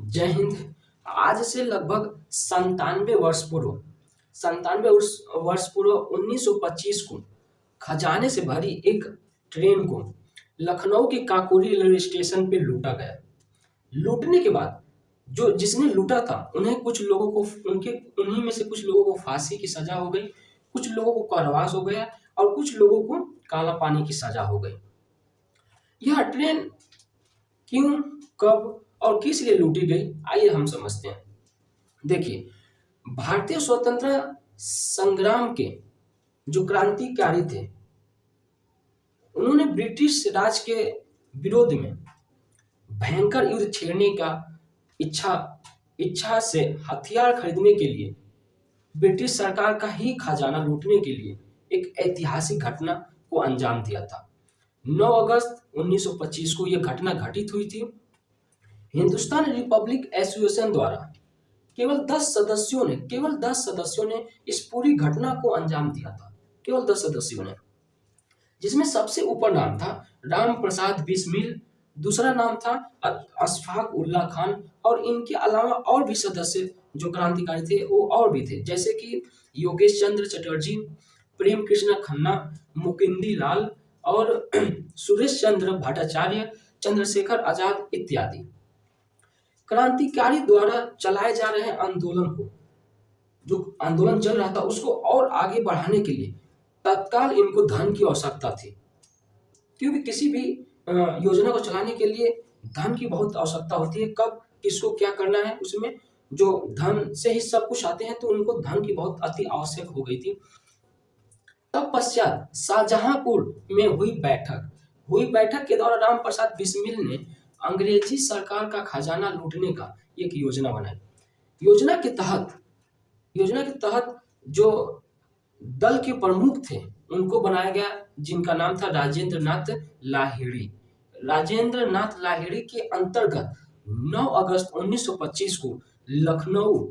जय हिंद। आज से लगभग 97 वर्ष पूर्व 1925 को खजाने से भरी एक ट्रेन को लखनऊ के काकोरी रेलवे स्टेशन पे लूटा गया। लूटने के बाद जो जिसने लूटा था उन्हें कुछ लोगों को उन्हीं में से कुछ लोगों को फांसी की सजा हो गई, कुछ लोगों को कारावास हो गया और कुछ लोगों को काला पानी की सजा हो गई। यह ट्रेन क्यों, कब और किस लिए लूटी गई, आइए हम समझते हैं। देखिए, भारतीय स्वतंत्रता संग्राम के जो क्रांतिकारी थे, उन्होंने ब्रिटिश राज के विरोध में भयंकर युद्ध छेड़ने का इच्छा से हथियार खरीदने के लिए ब्रिटिश सरकार का ही खजाना लूटने के लिए एक ऐतिहासिक घटना को अंजाम दिया था। 9 अगस्त 1925 को यह घटना घटित हुई थी। हिंदुस्तान रिपब्लिक एसोसिएशन द्वारा केवल 10 सदस्यों ने इस पूरी घटना को अंजाम दिया था। केवल 10 सदस्यों ने, जिसमें सबसे ऊपर नाम था राम प्रसाद बिस्मिल, दूसरा नाम था अशफाक उल्ला खान और इनके अलावा और भी सदस्य जो क्रांतिकारी थे वो और भी थे, जैसे कि योगेश चंद्र चटर्जी, प्रेम कृष्ण खन्ना, मुकुंदी लाल और सुरेश चंद्र भट्टाचार्य, चंद्रशेखर आजाद इत्यादि। क्रांतिकारी द्वारा चलाए जा रहे आंदोलन को, जो आंदोलन चल रहा था उसको और आगे बढ़ाने के लिए तत्काल इनको धन की आवश्यकता थी, क्योंकि किसी भी योजना को चलाने के लिए धन की बहुत आवश्यकता होती है। कब किसको क्या करना है, उसमें जो धन से ही सब कुछ आते हैं, तो उनको धन की बहुत अति आवश्यक हो गई थी। तत्पश्चात शाहजहांपुर में हुई बैठक के दौरान राम प्रसाद बिस्मिल ने अंग्रेजी सरकार का खजाना लूटने का एक योजना बनाई। योजना के तहत जो दल के प्रमुख थे उनको बनाया गया, जिनका नाम था राजेंद्र नाथ लाहिड़ी के अंतर्गत 9 अगस्त 1925 को लखनऊ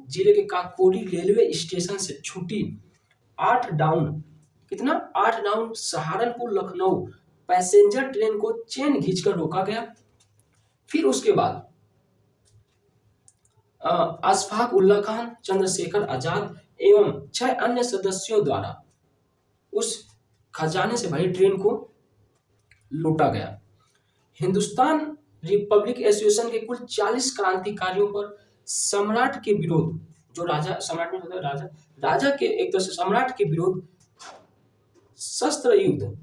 जिले के काकोरी रेलवे स्टेशन से छूटी 8 down Saharanpur Lucknow passenger train को चेन खींचकर रोका गया। फिर उसके बाद अशफाक उल्ला खान, चंद्रशेखर आजाद एवं 6 अन्य सदस्यों द्वारा उस खजाने से भरी ट्रेन को लूटा गया। हिंदुस्तान रिपब्लिक एसोसिएशन के कुल 40 क्रांतिकारियों पर सम्राट के विरोध, जो सम्राट के विरोध शस्त्र युद्ध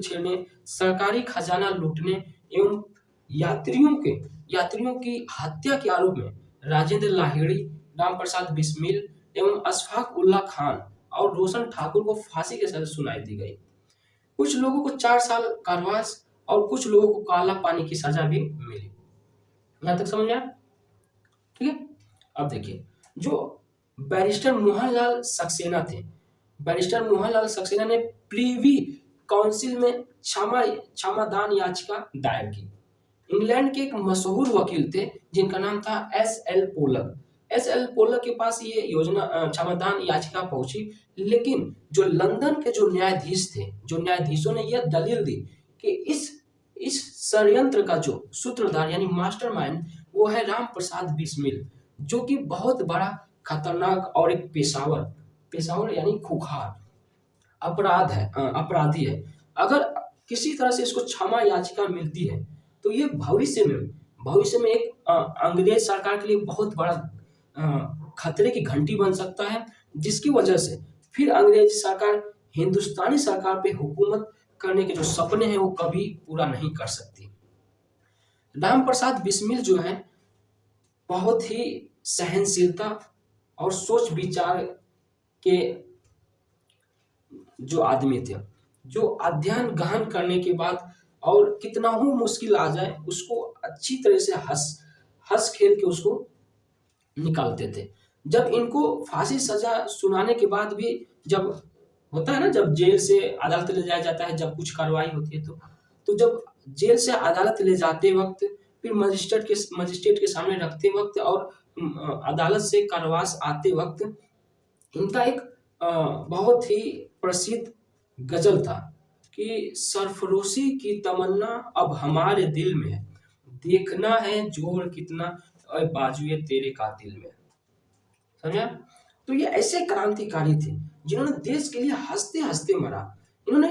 छेड़ने, सरकारी खजाना लूटने एवं यात्रियों की हत्या के आरोप में राजेंद्र लाहिड़ी, राम प्रसाद बिस्मिल एवं अशफाक उल्ला खान और रोशन ठाकुर को फांसी की सजा सुनाई दी गई। कुछ लोगों को 4 साल कारावास और कुछ लोगों को काला पानी की सजा भी मिली। यहां तक समझ आया? ठीक है। अब देखिए, जो बैरिस्टर मोहनलाल सक्सेना ने प्रीवी काउंसिल में क्षमादान याचिका दायर की। इंग्लैंड के एक मशहूर वकील थे जिनका नाम था एस.एल. पोलक के पास ये क्षमादान याचिका पहुंची, लेकिन जो लंदन के जो न्यायाधीशों ने यह दलील दी कि इस षड्यंत्र का जो सूत्रधार यानी मास्टरमाइंड वो है राम प्रसाद बिस्मिल, जो कि बहुत बड़ा खतरनाक और एक पेशावर यानी खुखार अपराधी है। अगर किसी तरह से इसको क्षमा याचिका मिलती है तो ये भविष्य में एक अंग्रेज सरकार के लिए बहुत बड़ा खतरे की घंटी बन सकता है, जिसकी वजह से फिर अंग्रेज सरकार हिंदुस्तानी सरकार पे हुकूमत करने के जो सपने हैं वो कभी पूरा नहीं कर सकती। राम प्रसाद बिस्मिल जो है बहुत ही सहनशीलता और सोच विचार के जो आदमी थे, जो अध्ययन गहन करने के बाद और कितना ही मुश्किल आ जाए उसको अच्छी तरह से हंस खेल के उसको निकालते थे। जब इनको फांसी सजा सुनाने के बाद भी, जब होता है ना, जब जेल से अदालत ले जाया जाता है, जब कुछ कार्रवाई होती है तो जब जेल से अदालत ले जाते वक्त, फिर मजिस्ट्रेट के सामने रखते वक्त और अदालत से कारावास आते वक्त, इनका एक बहुत ही प्रसिद्ध गजल था कि सरफरोशी की तमन्ना अब हमारे दिल में है, देखना है जोर कितना और बाजुए तेरे कातिल में। समझा? तो ये ऐसे क्रांतिकारी थे जिन्होंने देश के लिए हंसते हंसते मरा। इन्होंने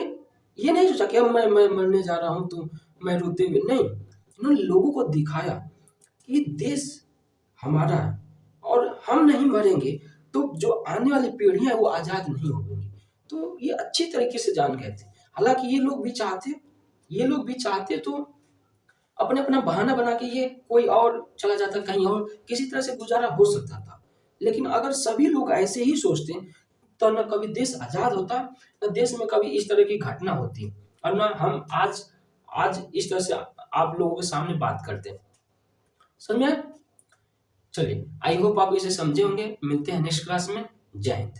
ये नहीं सोचा कि अब मैं मरने जा रहा हूं तो मैं रोते हुए नहीं, इन्होंने लोगों को दिखाया कि देश हमारा है और हम नहीं मरेंगे तो जो आने वाली पीढ़ियां हैं वो आजाद नहीं होंगी। तो ये अच्छी तरीके से जान गए थे। हालांकि ये लोग भी चाहते तो अपने अपना बहाना बना के ये कोई और चला जाता, कहीं और किसी तरह से गुजारा हो सकता था। लेकिन अगर सभी लोग ऐसे ही सोचते तो न कभी देश आजाद होता, न देश में कभी इस तरह की घटना होती, और न हम आज आज इस तरह से आप लोगों के सामने बात करते। समझे? चलिए, आई होप आप इसे समझे होंगे। मिलते हैं नेक्स्ट क्लास में। जय हिंद।